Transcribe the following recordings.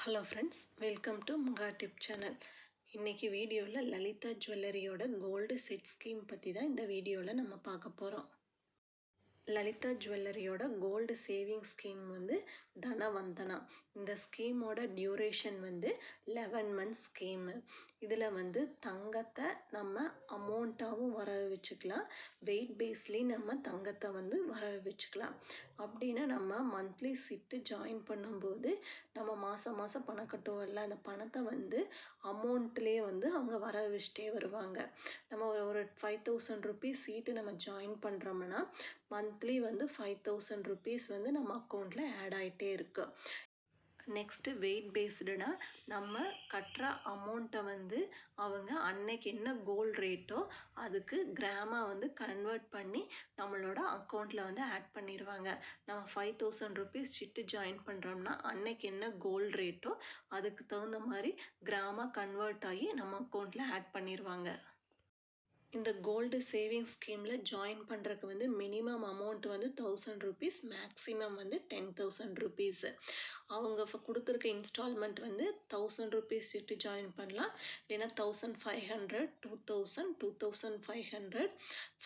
Hello friends, welcome to Muga Tip channel. இன்னைக்கு வீடியோல Lalitha ஜுவல்லரியோட gold set scheme பத்தி தான் இந்த வீடியோல நம்ம பார்க்க போறோம். லலிதா ஜுவல்லரியோட கோல்டு சேவிங் ஸ்கீம் வந்து தனவந்தனா. இந்த ஸ்கீமோட டியூரேஷன் வந்து 11 months ஸ்கீம். இதில் வந்து தங்கத்தை நம்ம அமௌண்ட்டாகவும் வர வச்சுக்கலாம், வெயிட் பேஸ்லேயும் நம்ம தங்கத்தை வந்து வர வச்சுக்கலாம். அப்படின்னா நம்ம மந்த்லி சிட்டு ஜாயின் பண்ணும்போது நம்ம மாதம் மாதம் பணம் கட்டுவோம்ல, அந்த பணத்தை வந்து அமௌண்ட்லேயே வந்து அவங்க வர வச்சுட்டே வருவாங்க. நம்ம ஒரு 5000 rupees சீட்டு நம்ம ஜாயின் பண்ணுறோம்னா மந்த்லி வந்து 5000 rupees வந்து நம்ம அக்கௌண்ட்டில் ஆட் ஆகிட்டே இருக்கு. நெக்ஸ்ட்டு வெயிட் பேஸ்டுனா நம்ம கட்டுற அமௌண்ட்டை வந்து அவங்க அன்னைக்கு என்ன கோல்டு ரேட்டோ அதுக்கு கிராமாக வந்து கன்வெர்ட் பண்ணி நம்மளோட அக்கௌண்ட்டில் வந்து ஆட் பண்ணிடுவாங்க. நம்ம 5000 rupees சிட்டு ஜாயின் பண்ணுறோம்னா அன்னைக்கு என்ன கோல்டு ரேட்டோ அதுக்கு தகுந்த மாதிரி கிராமாக கன்வெர்ட் ஆகி நம்ம அக்கௌண்ட்டில் ஆட் பண்ணிடுவாங்க. இந்த கோல்டு சேவிங் ஸ்கீமில் ஜாயின் பண்ணுறதுக்கு வந்து மினிமம் அமௌண்ட் வந்து 1000 rupees, மேக்ஸிமம் வந்து 10,000 rupees. அவங்க கொடுத்துருக்க இன்ஸ்டால்மெண்ட் வந்து 1000 rupees சிட்டு ஜாயின் பண்ணலாம், இல்லைன்னா 1500, 2000, 2500,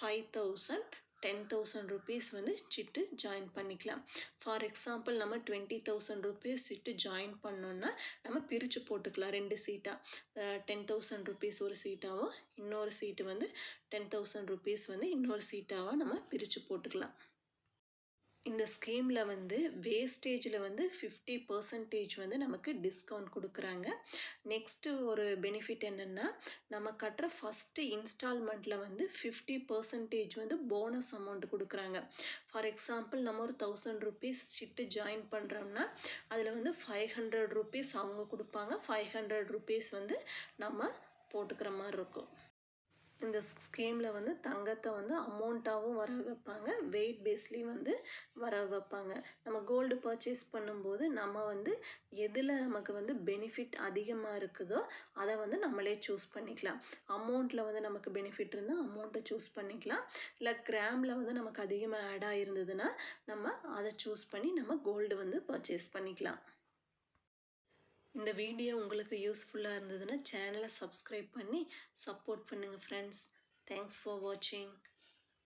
5000, 10,000 rupees வந்து சிட்டு ஜாயின் பண்ணிக்கலாம். ஃபார் எக்ஸாம்பிள் நம்ம 20,000 rupees சிட்டு ஜாயின் பண்ணோன்னா நம்ம பிரித்து போட்டுக்கலாம் 2 சீட்டாக. 10,000 rupees ஒரு சீட்டாகவும் இன்னொரு சீட்டு வந்து 10,000 rupees வந்து இன்னொரு சீட்டாக நம்ம பிரித்து போட்டுக்கலாம். இந்த ஸ்கீமில் வந்து வேஸ்டேஜில் வந்து 50% வந்து நமக்கு டிஸ்கவுண்ட் கொடுக்குறாங்க. நெக்ஸ்ட்டு ஒரு பெனிஃபிட் என்னென்னா, நம்ம கட்டுற ஃபஸ்ட்டு இன்ஸ்டால்மெண்ட்டில் வந்து 50% வந்து போனஸ் அமௌண்ட் கொடுக்குறாங்க. ஃபார் எக்ஸாம்பிள் நம்ம ஒரு 1000 rupees சிட்டு ஜாயின் பண்ணுறோம்னா அதில் வந்து 500 rupees அவங்க கொடுப்பாங்க, 500 rupees வந்து நம்ம போட்டுக்கிற மாதிரி இருக்கும். இந்த ஸ்கீமில் வந்து தங்கத்தை வந்து அமௌண்ட்டாகவும் வர வைப்பாங்க, வெயிட் பேஸ்லேயும் வந்து வர வைப்பாங்க. நம்ம கோல்டு பர்ச்சேஸ் பண்ணும்போது நம்ம வந்து எதில் நமக்கு வந்து பெனிஃபிட் அதிகமாக இருக்குதோ அதை வந்து நம்மளே சூஸ் பண்ணிக்கலாம். அமௌண்ட்டில் வந்து நமக்கு பெனிஃபிட் இருந்தால் அமௌண்ட்டை சூஸ் பண்ணிக்கலாம், இல்லை கிராமில் வந்து நமக்கு அதிகமாக ஆட் ஆகிருந்ததுன்னா நம்ம அதை சூஸ் பண்ணி நம்ம கோல்டு வந்து பர்ச்சேஸ் பண்ணிக்கலாம். இந்த வீடியோ உங்களுக்கு யூஸ்ஃபுல்லாக இருந்ததுன்னா சேனலை சப்ஸ்கிரைப் பண்ணி சப்போர்ட் பண்ணுங்கள் ஃப்ரெண்ட்ஸ். தேங்க்ஸ் ஃபார் வாட்சிங்.